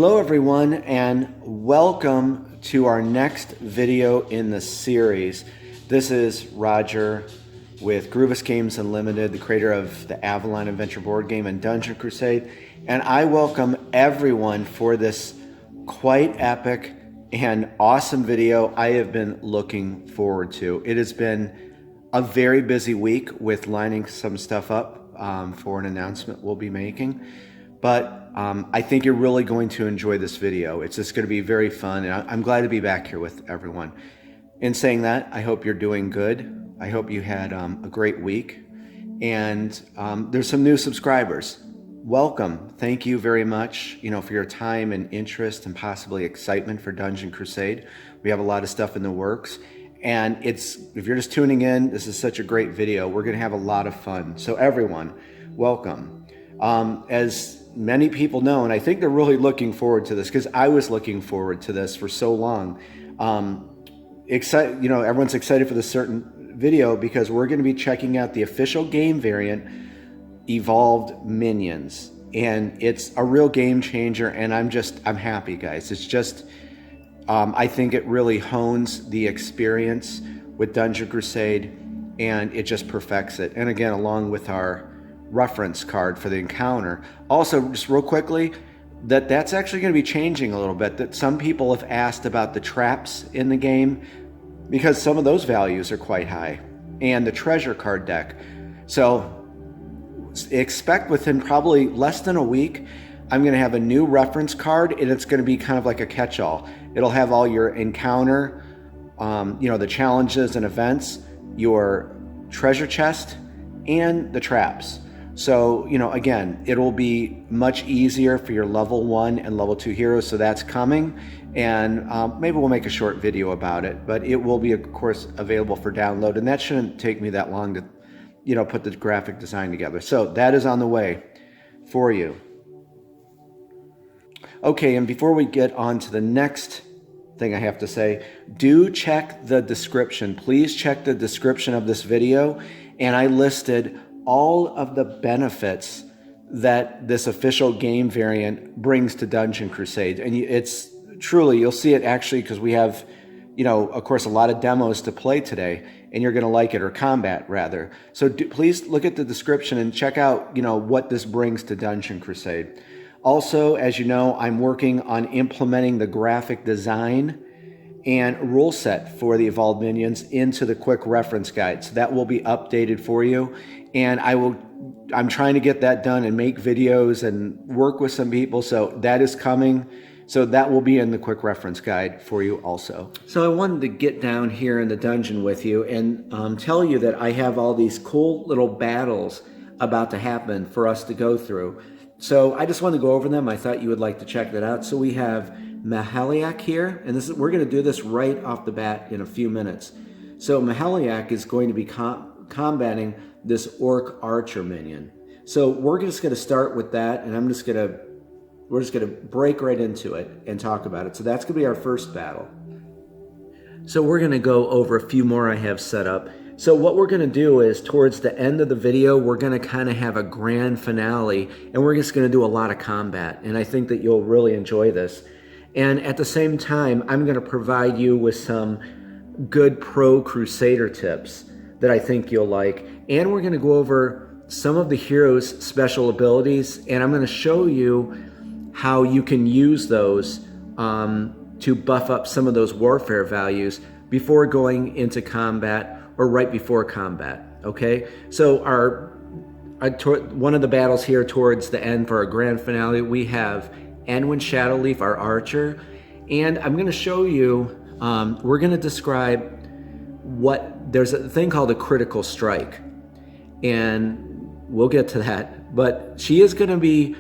Hello everyone, and welcome to our next video in the series. This is Roger with Groovis Games Unlimited, the creator of the Avalon Adventure board game and Dungeon Crusade, and I welcome everyone for this quite epic and awesome video I have been looking forward to. It has been a very busy week with lining some stuff up for an announcement we'll be making, but I think you're really going to enjoy this video. It's just going to be very fun, and I'm glad to be back here with everyone. In saying that, I hope you're doing good. I hope you had a great week, and there's some new subscribers. Welcome. Thank you very much, for your time and interest and possibly excitement for Dungeon Crusade. We have a lot of stuff in the works, and if you're just tuning in, this is such a great video. We're going to have a lot of fun. So everyone, welcome. As many people know, and I think they're really looking forward to this because I was looking forward to this for so long. Everyone's excited for this certain video because we're going to be checking out the official game variant, Evolved Minions, and it's a real game changer. And I'm happy, guys. It's just, I think it really hones the experience with Dungeon Crusade, and it just perfects it. And again, along with our reference card for the encounter. Also, just real quickly, that's actually going to be changing a little bit. That some people have asked about the traps in the game because some of those values are quite high, and the treasure card deck. So expect within probably less than a week, I'm going to have a new reference card, and it's going to be kind of like a catch-all. It'll have all your encounter, the challenges and events, your treasure chest, and the traps. So, again, it'll be much easier for your level 1 and level 2 heroes, so that's coming. And maybe we'll make a short video about it, but it will be, of course, available for download, and that shouldn't take me that long to, put the graphic design together. So that is on the way for you. Okay, and before we get on to the next thing I have to say, do check the description. Please check the description of this video, and I listed all of the benefits that this official game variant brings to Dungeon Crusade. And it's truly, you'll see it actually because we have, of course, a lot of demos to play today, and you're going to like it, or combat rather. So please look at the description and check out, what this brings to Dungeon Crusade. Also, as you know, I'm working on implementing the graphic design and rule set for the Evolved Minions into the quick reference guide. So that will be updated for you. And I'm trying to get that done and make videos and work with some people. So that is coming. So that will be in the quick reference guide for you also. So I wanted to get down here in the dungeon with you and tell you that I have all these cool little battles about to happen for us to go through. So I just wanted to go over them. I thought you would like to check that out. So we have Mahaliak here, and we're going to do this right off the bat in a few minutes. So Mahaliak is going to be combating this orc archer minion. So we're just going to start with that, and we're just going to break right into it and talk about it. So that's going to be our first battle. So we're going to go over a few more I have set up. So what we're going to do is towards the end of the video, we're going to kind of have a grand finale, and we're just going to do a lot of combat. And I think that you'll really enjoy this. And at the same time, I'm going to provide you with some good pro Crusader tips that I think you'll like. And we're going to go over some of the heroes' special abilities, and I'm going to show you how you can use those to buff up some of those warfare values before going into combat or right before combat, okay? So one of the battles here towards the end for our grand finale, we have Enwin Shadowleaf, our archer, and I'm going to show you, we're going to describe there's a thing called a critical strike, and we'll get to that, but she is going to be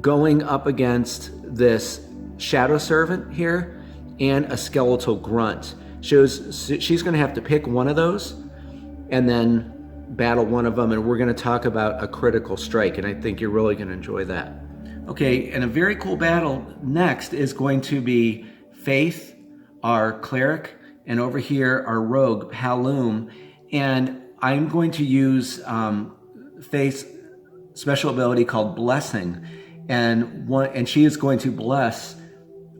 going up against this Shadow Servant here and a Skeletal Grunt. She's going to have to pick one of those and then battle one of them, and we're going to talk about a critical strike, and I think you're really going to enjoy that. Okay, and a very cool battle next is going to be Faith, our cleric, and over here our rogue, Halum, and I'm going to use Faith's special ability called Blessing, and she is going to bless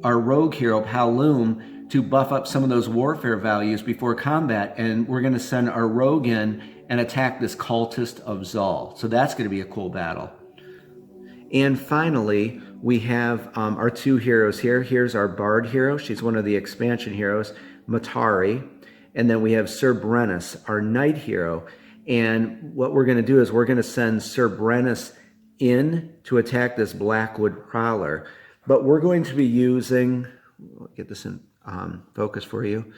our rogue hero, Halloum, to buff up some of those warfare values before combat, and we're going to send our rogue in and attack this cultist of Zal. So that's going to be a cool battle. And finally, we have our two heroes here. Here's our Bard hero. She's one of the expansion heroes, Matari. And then we have Sir Brennus, our Knight hero. And what we're going to do is we're going to send Sir Brennus in to attack this Blackwood Prowler. But we're going to be using, I'll get this in focus for you.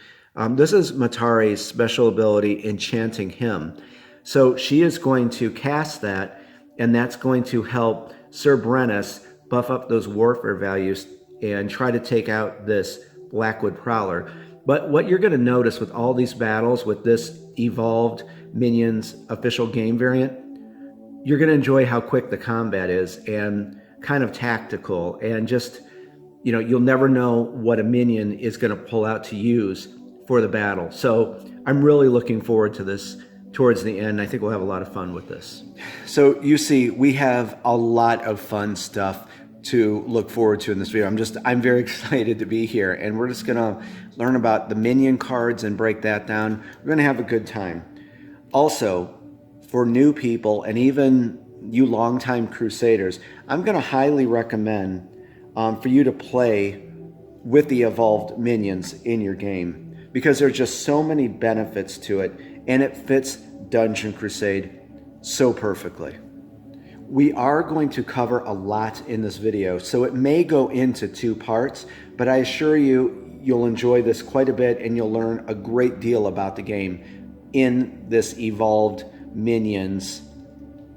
This is Matari's special ability, Enchanting Hymn. So she is going to cast that, and that's going to help Sir Brennus buff up those warfare values and try to take out this Blackwood Prowler. But what you're going to notice with all these battles with this evolved Minions official game variant, you're going to enjoy how quick the combat is and kind of tactical, and just, you know, you'll never know what a minion is going to pull out to use for the battle. So I'm really looking forward to this towards the end. I think we'll have a lot of fun with this. So you see, we have a lot of fun stuff to look forward to in this video. I'm very excited to be here, and we're just gonna learn about the minion cards and break that down. We're gonna have a good time. Also, for new people and even you longtime Crusaders, I'm gonna highly recommend for you to play with the evolved minions in your game, because there's just so many benefits to it, and it fits Dungeon Crusade so perfectly. We are going to cover a lot in this video, so it may go into 2 parts, but I assure you, you'll enjoy this quite a bit, and you'll learn a great deal about the game in this evolved minions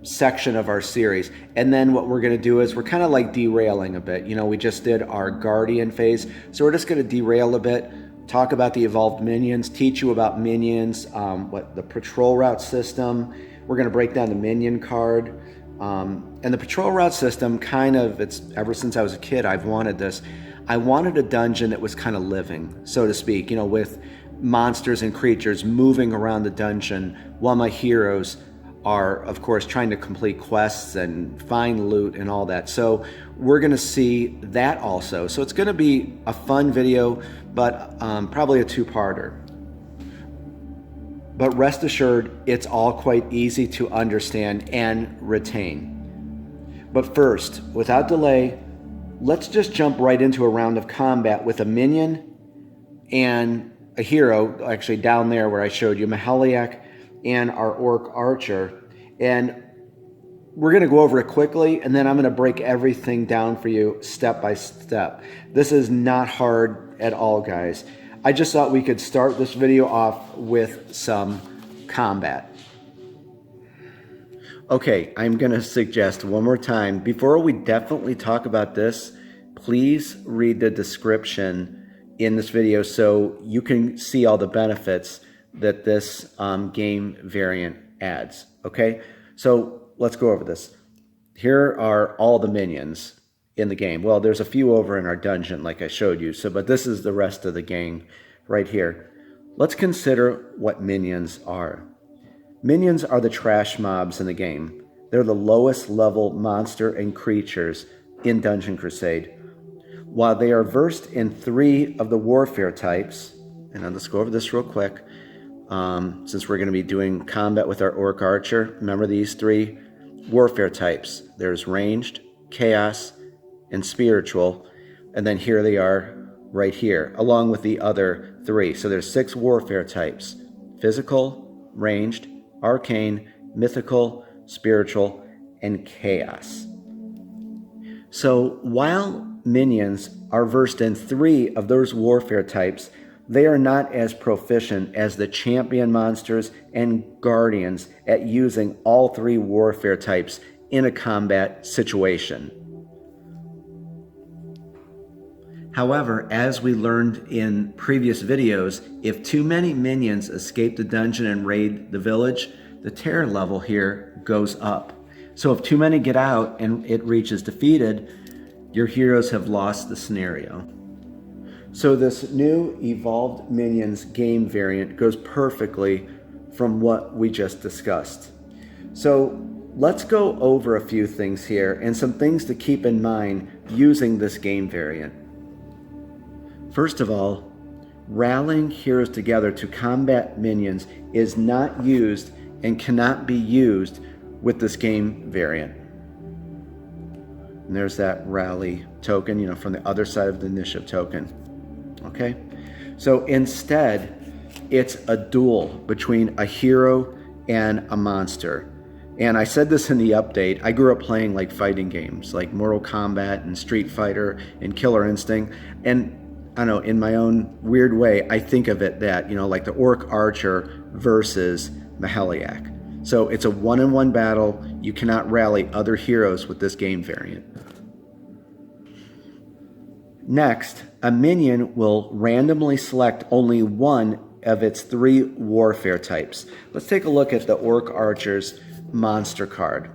section of our series. And then what we're going to do is we're kind of like derailing a bit. You know, we just did our Guardian phase, so we're just going to derail a bit, talk about the evolved minions, teach you about minions, what the patrol route system. We're going to break down the minion card. And the patrol route system, kind of, it's ever since I was a kid, I've wanted this. I wanted a dungeon that was kind of living, so to speak, you know, with monsters and creatures moving around the dungeon while my heroes are, of course, trying to complete quests and find loot and all that. So we're going to see that also. So it's going to be a fun video, but probably a 2-parter. But rest assured, it's all quite easy to understand and retain. But first, without delay, let's just jump right into a round of combat with a minion and a hero, actually down there where I showed you, Mahaliak and our Orc Archer. And we're going to go over it quickly, and then I'm going to break everything down for you step by step. This is not hard at all, guys. I just thought we could start this video off with some combat. Okay, I'm going to suggest one more time, before we definitely talk about this, please read the description in this video so you can see all the benefits that this game variant adds. Okay, so let's go over this. Here are all the minions in the game. Well, there's a few over in our dungeon like I showed you, but this is the rest of the gang right here. Let's consider what minions are. Minions are the trash mobs in the game. They're the lowest level monster and creatures in Dungeon Crusade. While they are versed in 3 of the warfare types, and let's go over this real quick, since we're going to be doing combat with our Orc Archer. Remember these 3 warfare types. There's ranged, chaos, and spiritual, and then here they are right here, along with the other 3. So there's 6 warfare types: physical, ranged, arcane, mythical, spiritual, and chaos. So while minions are versed in 3 of those warfare types, they are not as proficient as the champion monsters and guardians at using all 3 warfare types in a combat situation. However, as we learned in previous videos, if too many minions escape the dungeon and raid the village, the terror level here goes up. So if too many get out and it reaches defeated, your heroes have lost the scenario. So this new evolved minions game variant goes perfectly from what we just discussed. So let's go over a few things here and some things to keep in mind using this game variant. First of all, rallying heroes together to combat minions is not used and cannot be used with this game variant. And there's that rally token, from the other side of the initiative token. Okay? So instead, it's a duel between a hero and a monster. And I said this in the update, I grew up playing like fighting games, like Mortal Kombat and Street Fighter and Killer Instinct. And I don't know, in my own weird way, I think of it that, like the Orc Archer versus Maheliac. So it's a one-on-one battle. You cannot rally other heroes with this game variant. Next, a minion will randomly select only one of its 3 warfare types. Let's take a look at the Orc Archer's monster card.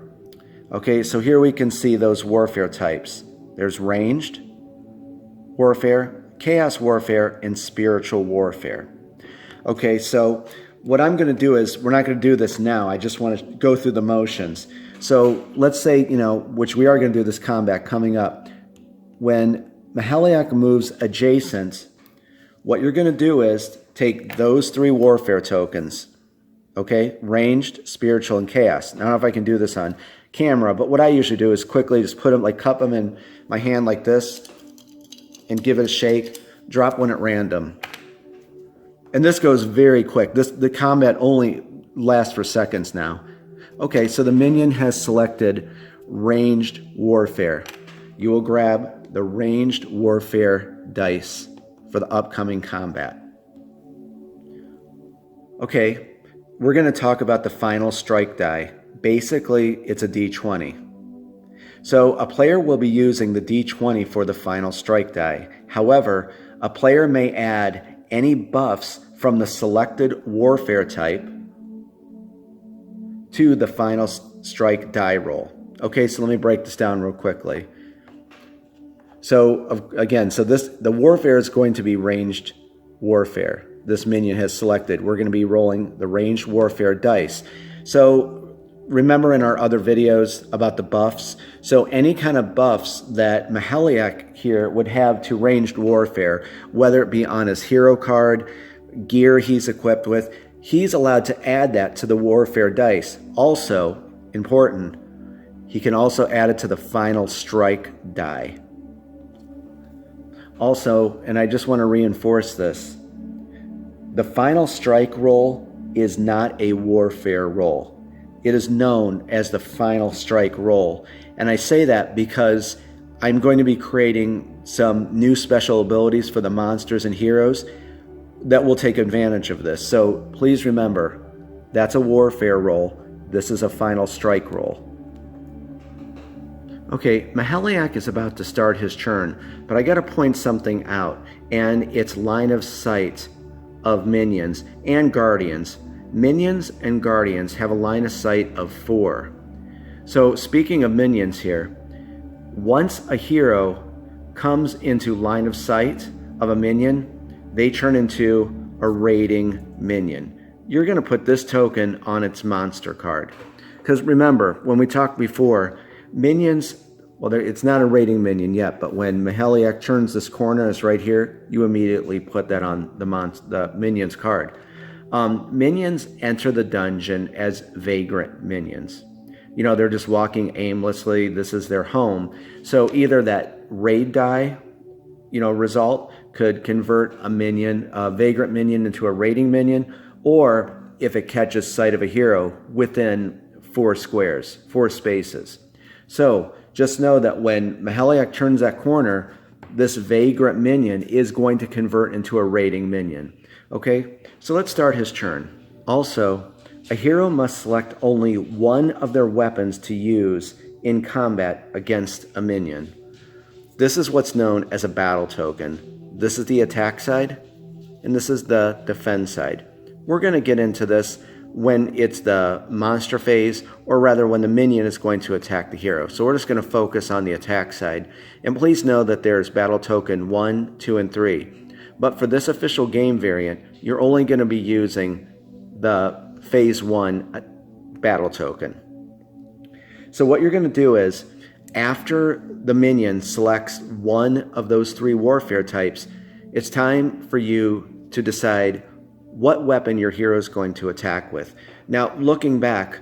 Okay, so here we can see those warfare types. There's ranged warfare, chaos warfare, and spiritual warfare. Okay, so what I'm going to do is, we're not going to do this now, I just want to go through the motions. So let's say, which we are going to do this combat coming up, when Maheliac moves adjacent, what you're going to do is take those 3 warfare tokens, okay, ranged, spiritual, and chaos. I don't know if I can do this on camera, but what I usually do is quickly just put them, cup them in my hand like this, and give it a shake, drop one at random. And this goes very quick. The combat only lasts for seconds now. Okay, so the minion has selected ranged warfare. You will grab the ranged warfare dice for the upcoming combat. Okay, we're going to talk about the final strike die. Basically, it's a D20. So a player will be using the D20 for the final strike die. However, a player may add any buffs from the selected warfare type to the final strike die roll. Okay, so let me break this down real quickly. So again, the warfare is going to be ranged warfare. This minion has selected. We're going to be rolling the ranged warfare dice. So remember in our other videos about the buffs? So any kind of buffs that Maheliac here would have to ranged warfare, whether it be on his hero card, gear he's equipped with, he's allowed to add that to the warfare dice. Also, important, he can also add it to the final strike die. Also, and I just want to reinforce this, the final strike roll is not a warfare roll. It is known as the final strike roll. And I say that because I'm going to be creating some new special abilities for the monsters and heroes that will take advantage of this. So please remember, that's a warfare roll. This is a final strike roll. Okay, Maheliac is about to start his turn, but I got to point something out, and it's line of sight of minions and guardians. Minions and guardians have a line of sight of 4. So speaking of minions here, once a hero comes into line of sight of a minion, they turn into a raiding minion. You're going to put this token on its monster card. Because remember, when we talked before, minions, well, it's not a raiding minion yet, but when Maheliac turns this corner, it's right here, you immediately put that on the minion's card. Minions enter the dungeon as vagrant minions. They're just walking aimlessly. This is their home. So either that raid die, result could convert a vagrant minion into a raiding minion, or if it catches sight of a hero within 4 squares, 4 spaces. So just know that when Maheliac turns that corner, this vagrant minion is going to convert into a raiding minion. Okay, so let's start his turn. Also, a hero must select only one of their weapons to use in combat against a minion. This is what's known as a battle token. This is the attack side, and this is the defend side. We're going to get into this when it's the monster phase, or rather when the minion is going to attack the hero. So we're just going to focus on the attack side. And please know that there's battle token 1, 2, and 3. But for this official game variant, you're only going to be using the phase 1 battle token. So what you're going to do is, after the minion selects one of those 3 warfare types, it's time for you to decide what weapon your hero is going to attack with. Now, looking back,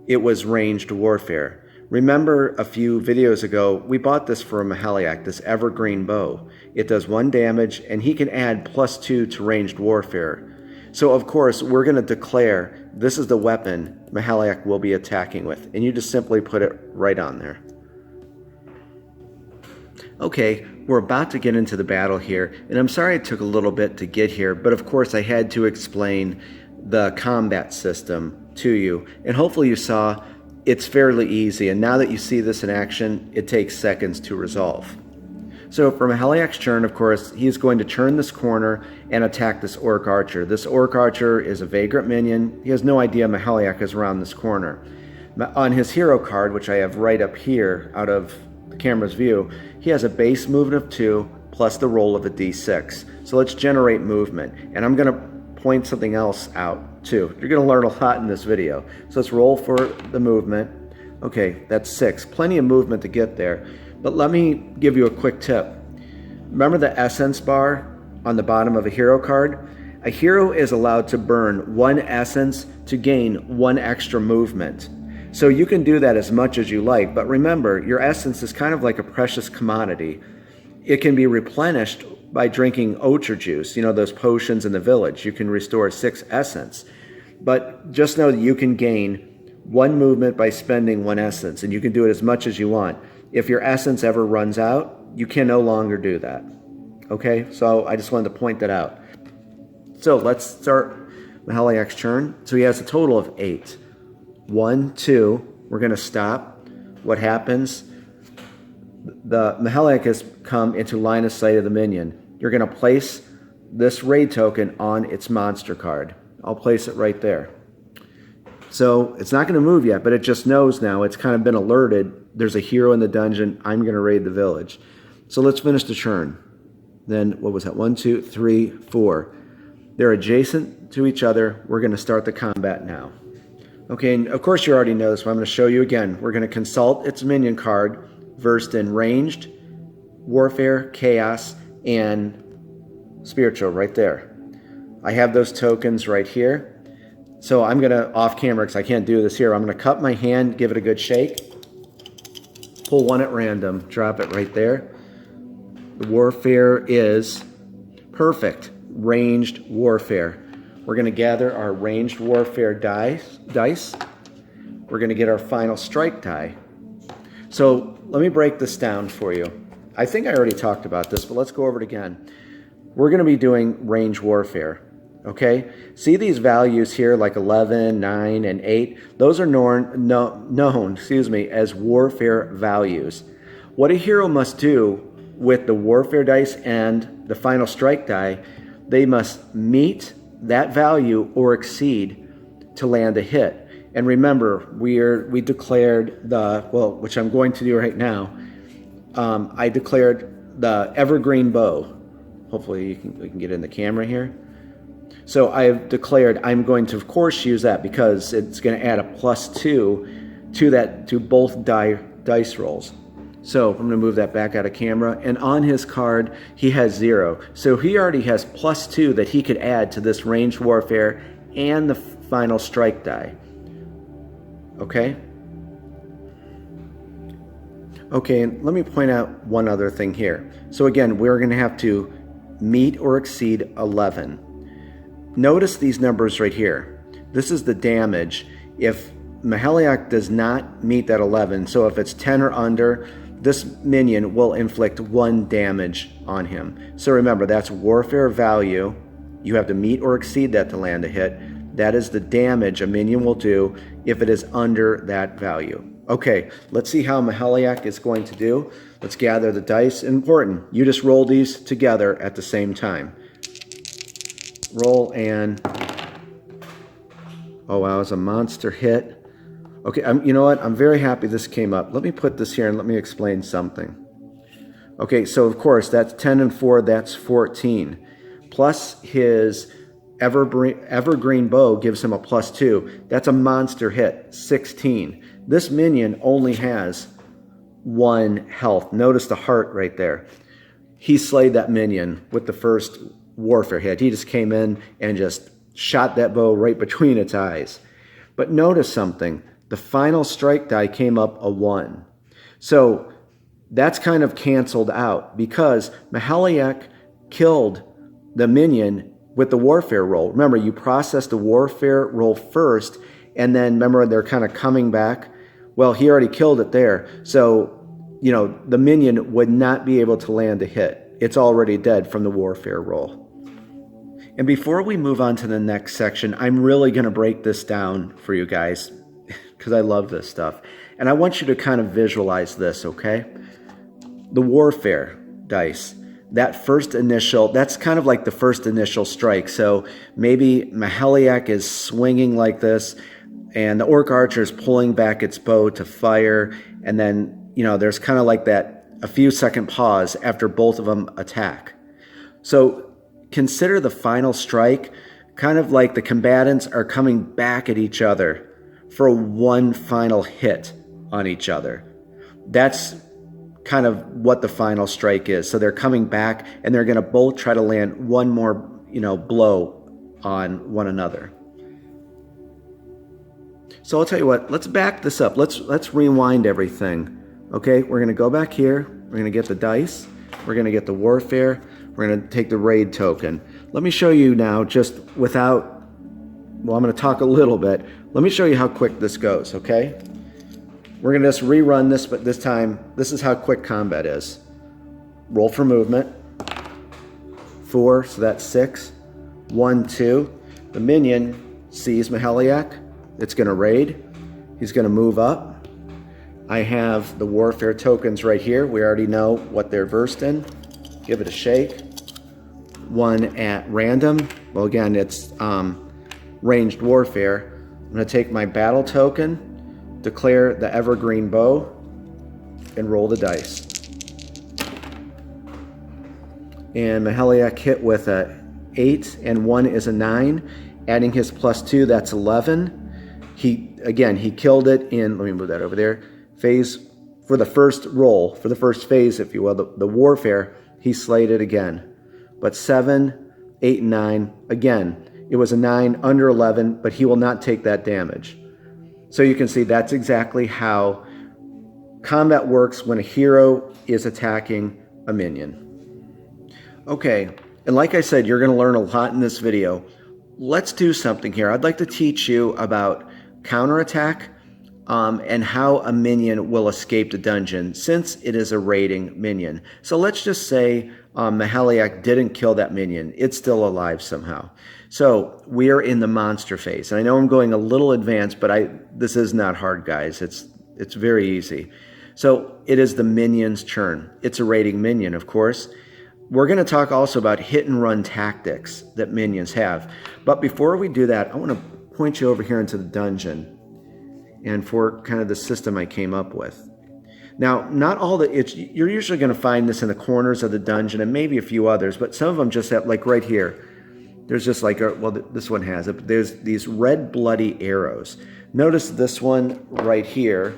it was ranged warfare. Remember a few videos ago, we bought this for a Mahaliak, this evergreen bow. It does 1 damage, and he can add +2 to ranged warfare. So of course, we're going to declare this is the weapon Mahaliak will be attacking with, and you just simply put it right on there. Okay, we're about to get into the battle here, and I'm sorry it took a little bit to get here, but of course I had to explain the combat system to you, and hopefully you saw it's fairly easy, and now that you see this in action, it takes seconds to resolve. So for Mahaliak's turn, of course, he's going to turn this corner and attack this Orc Archer. This Orc Archer is a Vagrant Minion. He has no idea Mahaliak is around this corner. On his hero card, which I have right up here out of the camera's view, he has a base movement of 2 plus the roll of a d6. So let's generate movement. And I'm going to point something else out too. You're going to learn a lot in this video. So let's roll for the movement. Okay, that's 6. Plenty of movement to get there. But let me give you a quick tip. Remember the essence bar on the bottom of a hero card? A hero is allowed to burn 1 essence to gain 1 extra movement. So you can do that as much as you like, but remember, your essence is kind of like a precious commodity. It can be replenished by drinking Ocher juice, you know, those potions in the village. You can restore 6 essence. But just know that you can gain 1 movement by spending 1 essence, and you can do it as much as you want. If your essence ever runs out, you can no longer do that. Okay, so I just wanted to point that out. So let's start Mahaliak's turn. So he has a total of 8. 1, 2, we're going to stop. What happens? The Mahaliak has come into line of sight of the minion. You're going to place this raid token on its monster card. I'll place it right there. So it's not going to move yet, but it just knows now. It's kind of been alerted. There's a hero in the dungeon. I'm going to raid the village. So let's finish the turn. Then, what was that? 1, 2, 3, 4. They're adjacent to each other. We're going to start the combat now. Okay, and of course you already know this, but I'm going to show you again. We're going to consult its minion card, versed in ranged, warfare, chaos, and spiritual right there. I have those tokens right here. So I'm going to, off camera, because I can't do this here, I'm going to cup my hand, give it a good shake, pull 1 at random, drop it right there. The warfare is perfect, ranged warfare. We're going to gather our ranged warfare dice. We're going to get our final strike die. So let me break this down for you. I think I already talked about this, but let's go over it again. We're going to be doing ranged warfare. Okay, see these values here like 11, 9, and 8? Those are known as warfare values. What a hero must do with the warfare dice and the final strike die, they must meet that value or exceed to land a hit. And remember, we declared which I'm going to do right now. I declared the evergreen bow. Hopefully we can get in the camera here. So I've declared I'm going to, of course, use that because it's going to add a +2 to both dice rolls. So I'm going to move that back out of camera. And on his card, he has 0. So he already has +2 that he could add to this ranged warfare and the final strike die. Okay? Okay, and let me point out one other thing here. So again, we're going to have to meet or exceed 11. Notice these numbers right here. This is the damage if Mahaliak does not meet that 11. So if it's 10 or under, this minion will inflict 1 damage on him. So remember, that's warfare value. You have to meet or exceed that to land a hit. That is the damage a minion will do if it is under that value. Okay, let's see how Mahaliak is going to do. Let's gather the dice. Important, you just roll these together at the same time. Roll and, oh wow, it's a monster hit. Okay, you know what? I'm very happy this came up. Let me put this here and let me explain something. Okay, so of course, that's 10 and 4, that's 14. Plus his evergreen bow gives him a +2. That's a monster hit, 16. This minion only has 1 health. Notice the heart right there. he slayed that minion with the first warfare hit. He just came in and just shot that bow right between its eyes. But notice something. The final strike die came up a 1. So that's kind of canceled out because Mahaliak killed the minion with the warfare roll. Remember, you process the warfare roll first, and then remember they're kind of coming back. Well, he already killed it there. So, you know, the minion would not be able to land a hit. It's already dead from the warfare roll. And before we move on to the next section, I'm really going to break this down for you guys because I love this stuff. And I want you to kind of visualize this, okay? The warfare dice, that first initial, that's kind of like the first initial strike. So maybe Mahaliak is swinging like this, and the orc archer is pulling back its bow to fire, and then, you know, there's kind of like that a few second pause after both of them attack. So consider the final strike kind of like the combatants are coming back at each other for one final hit on each other. That's kind of what the final strike is. So they're coming back and they're going to both try to land one more, you know, blow on one another. So I'll tell you what, let's back this up. Let's rewind everything. Okay, we're going to go back here. We're going to get the dice. We're going to get the warfare. We're going to take the raid token. Let me show you now, just without, well, I'm going to talk a little bit. Let me show you how quick this goes, okay? We're going to just rerun this, but this time, this is how quick combat is. Roll for movement. 4, so that's 6. 1, 2. The minion sees Mahaliak. It's going to raid. He's going to move up. I have the warfare tokens right here. We already know what they're versed in. Give it a shake. 1 at random. Well, again, it's ranged warfare. I'm going to take my battle token, declare the evergreen bow, and roll the dice. And Mahaliak hit with a 8, and 1 is a 9. Adding his +2, that's 11. He killed it in, let me move that over there, phase, for the first roll, for the first phase, if you will, the warfare, he slayed it again. But 7, 8, and 9, again, it was a 9 under 11, but he will not take that damage. So you can see that's exactly how combat works when a hero is attacking a minion. Okay, and like I said, you're going to learn a lot in this video. Let's do something here. I'd like to teach you about counterattack and how a minion will escape the dungeon since it is a raiding minion. So let's just say Mahaliak didn't kill that minion. It's still alive somehow. So we are in the monster phase. And I know I'm going a little advanced, but this is not hard, guys. It's very easy. So it is the minion's turn. It's a raiding minion, of course. We're going to talk also about hit and run tactics that minions have. But before we do that, I want to point you over here into the dungeon and for kind of the system I came up with. Now, not all you're usually going to find this in the corners of the dungeon and maybe a few others, but some of them just have, like right here, there's just like, well, this one has it, but there's these red bloody arrows. Notice this one right here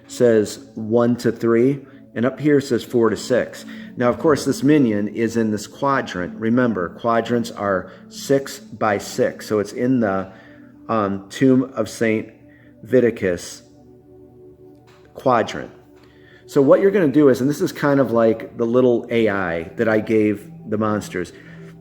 says 1 to 3, and up here says 4 to 6. Now, of course, this minion is in this quadrant. Remember, quadrants are 6 by 6, so it's in the Tomb of St. Viticus quadrant. So what you're going to do is, and this is kind of like the little AI that I gave the monsters,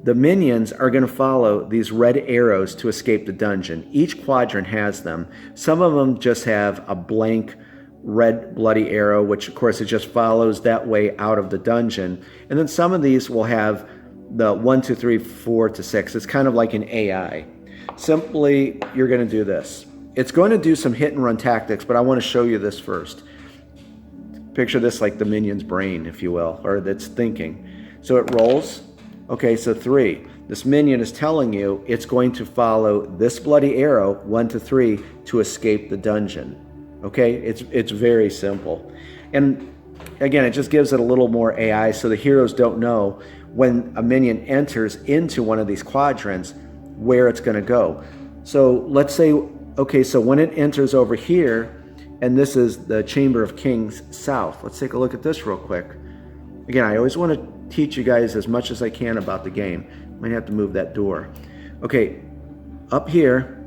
the minions are going to follow these red arrows to escape the dungeon. Each quadrant has them. Some of them just have a blank red bloody arrow, which of course it just follows that way out of the dungeon. And then some of these will have the 1, 2, 3, 4 to 6. It's kind of like an AI. Simply, you're going to do this. It's going to do some hit and run tactics, but I want to show you this first. Picture this like the minion's brain, if you will, or that's thinking. So it rolls. Okay, so 3. This minion is telling you it's going to follow this bloody arrow, 1 to 3, to escape the dungeon. Okay, it's very simple. And again, it just gives it a little more AI so the heroes don't know when a minion enters into one of these quadrants where it's going to go. So let's say, okay, so when it enters over here, and this is the Chamber of Kings South. Let's take a look at this real quick. Again, I always want to teach you guys as much as I can about the game. Might have to move that door. Okay, up here,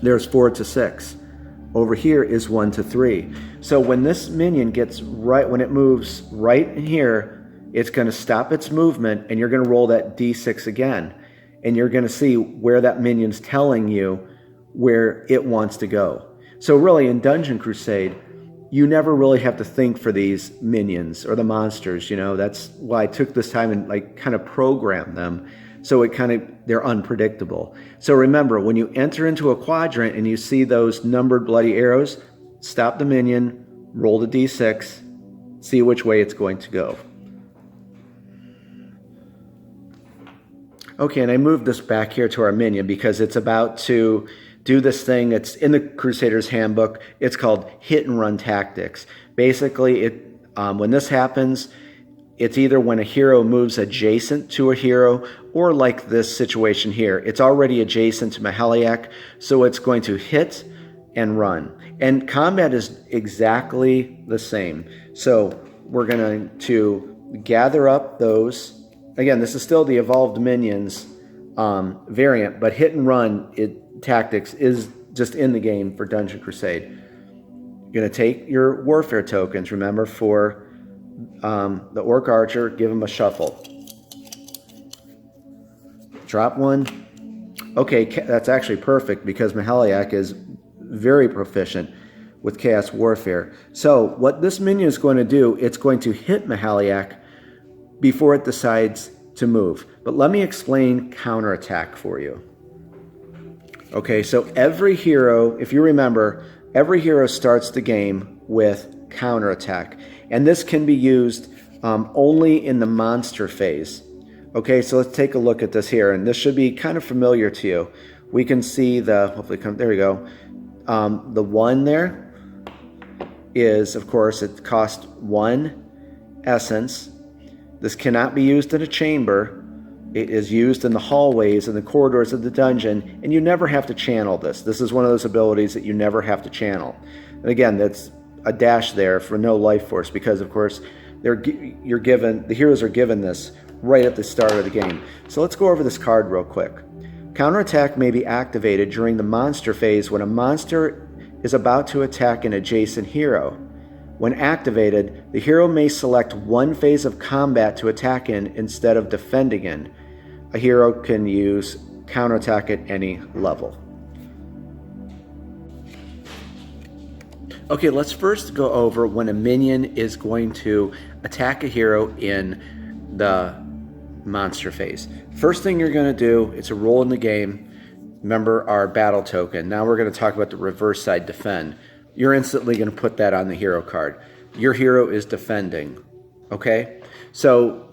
there's 4 to 6. Over here is 1 to 3. So when this minion gets right, when it moves right in here, it's going to stop its movement, and you're going to roll that D6 again. And you're going to see where that minion's telling you where it wants to go. So really, in Dungeon Crusade, you never really have to think for these minions or the monsters. You know, that's why I took this time and like kind of program them. So they're unpredictable. So remember, when you enter into a quadrant and you see those numbered bloody arrows, stop the minion, roll the D6, see which way it's going to go. Okay, and I moved this back here to our minion because it's about to do this thing. It's in the Crusader's Handbook. It's called hit and run tactics. Basically, when this happens, it's either when a hero moves adjacent to a hero, or like this situation here. It's already adjacent to Mahaliak, so it's going to hit and run. And combat is exactly the same. So we're going to gather up those. Again, this is still the evolved minions variant, but hit and run tactics is just in the game for Dungeon Crusade. You're going to take your warfare tokens, remember, for the Orc Archer, give him a shuffle. Drop one. Okay, that's actually perfect because Mahaliak is very proficient with Chaos Warfare. So what this minion is going to do, it's going to hit Mahaliak before it decides to move. But let me explain counterattack for you. Okay, so every hero, if you remember, every hero starts the game with counterattack. And this can be used only in the monster phase. Okay, so let's take a look at this here. And this should be kind of familiar to you. We can see there we go. The 1 there is, of course, it costs 1 essence. This cannot be used in a chamber. It is used in the hallways and the corridors of the dungeon, and you never have to channel this. This is one of those abilities that you never have to channel. And again, that's a dash there for no life force because, of course, the heroes are given this right at the start of the game. So let's go over this card real quick. Counterattack may be activated during the monster phase when a monster is about to attack an adjacent hero. When activated, the hero may select one phase of combat to attack in instead of defending in. A hero can use counterattack at any level. Okay, let's first go over when a minion is going to attack a hero in the monster phase. First thing you're going to do, it's a roll in the game. Remember our battle token. Now we're going to talk about the reverse side defend. You're instantly going to put that on the hero card. Your hero is defending, okay? So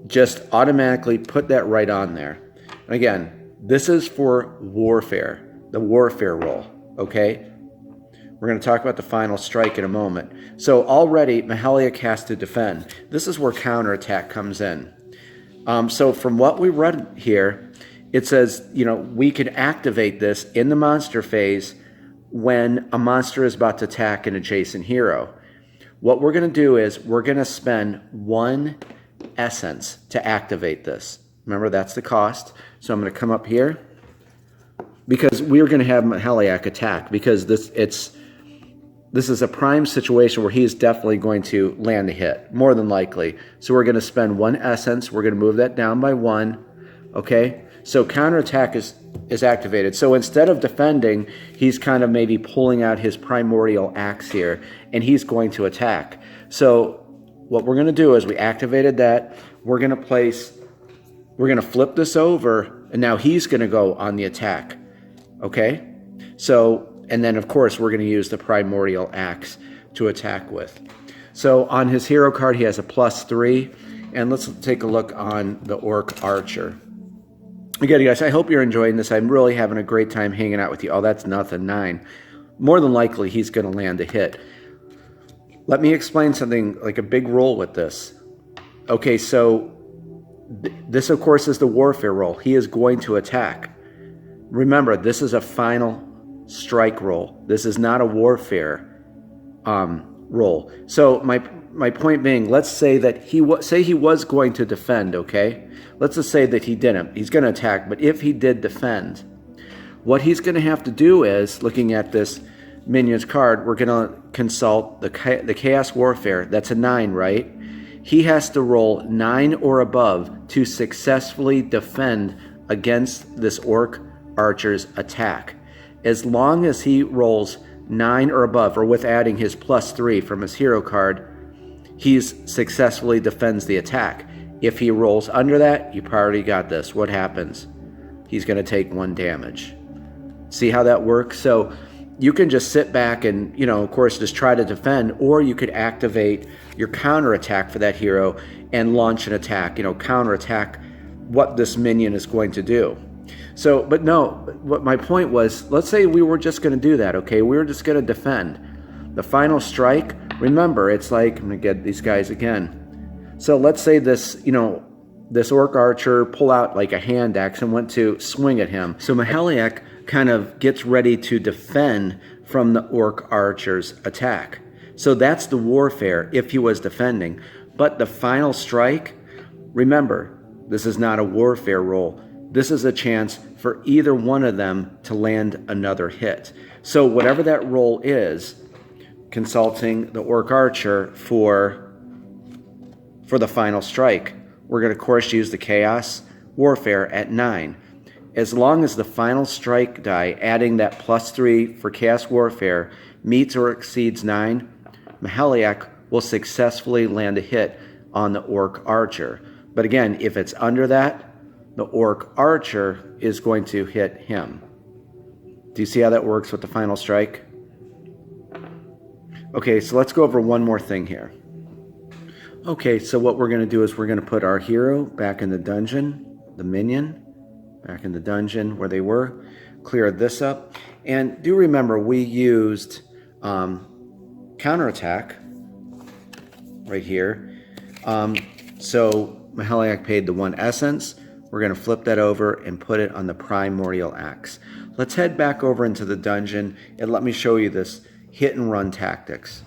just automatically put that right on there. And again, this is for warfare, the warfare roll, okay? We're going to talk about the final strike in a moment. So already, Mahaliak has to defend. This is where counterattack comes in. So from what we read here, it says, we can activate this in the monster phase when a monster is about to attack an adjacent hero. What we're going to do is we're going to spend 1 essence to activate this. Remember, that's the cost. So I'm going to come up here because we're going to have Mahaliak attack because this is a prime situation where he is definitely going to land a hit, more than likely. So we're going to spend 1 essence. We're going to move that down by 1. Okay? So counterattack is activated. So instead of defending, he's kind of maybe pulling out his primordial axe here, and he's going to attack. So what we're going to do is we activated that. We're going to flip this over, and now he's going to go on the attack. Okay? So, and then of course we're going to use the primordial axe to attack with. So on his hero card, he has a +3, and let's take a look on the Orc Archer. Again, guys, I hope you're enjoying this. I'm really having a great time hanging out with you. Oh, that's nothing, 9. More than likely, he's going to land a hit. Let me explain something like a big roll with this. Okay, so this, of course, is the warfare roll. He is going to attack. Remember, this is a final strike roll. This is not a warfare roll. So my point being, let's say that he was going to defend, okay? Let's just say that he didn't. He's going to attack, but if he did defend, what he's going to have to do is, looking at this minion's card, we're going to consult the Chaos Warfare. That's a 9, right? He has to roll 9 or above to successfully defend against this Orc Archer's attack. As long as he rolls 9 or above, or with adding his +3 from his hero card, he successfully defends the attack. If he rolls under that, you already got this. What happens? He's going to take 1 damage. See how that works? So you can just sit back and, of course, just try to defend, or you could activate your counterattack for that hero and launch an attack, counterattack what this minion is going to do. So, but no, what my point was, let's say we were just going to do that, okay? We were just going to defend. The final strike, remember, it's like, I'm going to get these guys again. So let's say this, this Orc Archer pull out like a hand axe and went to swing at him. So Mahaliak kind of gets ready to defend from the Orc Archer's attack. So that's the warfare if he was defending. But the final strike, remember, this is not a warfare roll. This is a chance for either one of them to land another hit. So whatever that roll is, consulting the Orc Archer for the final strike, we're going to, of course, use the Chaos Warfare at 9. As long as the final strike die, adding that +3 for Chaos Warfare, meets or exceeds 9, Mahaliak will successfully land a hit on the Orc Archer. But again, if it's under that, the Orc Archer is going to hit him. Do you see how that works with the final strike? Okay, so let's go over one more thing here. Okay, so what we're going to do is we're going to put our hero back in the dungeon, the minion, back in the dungeon where they were, clear this up. And do remember, we used Counterattack right here. So Mahaliak paid the 1 essence. We're going to flip that over and put it on the Primordial Axe. Let's head back over into the dungeon and let me show you this hit and run tactics.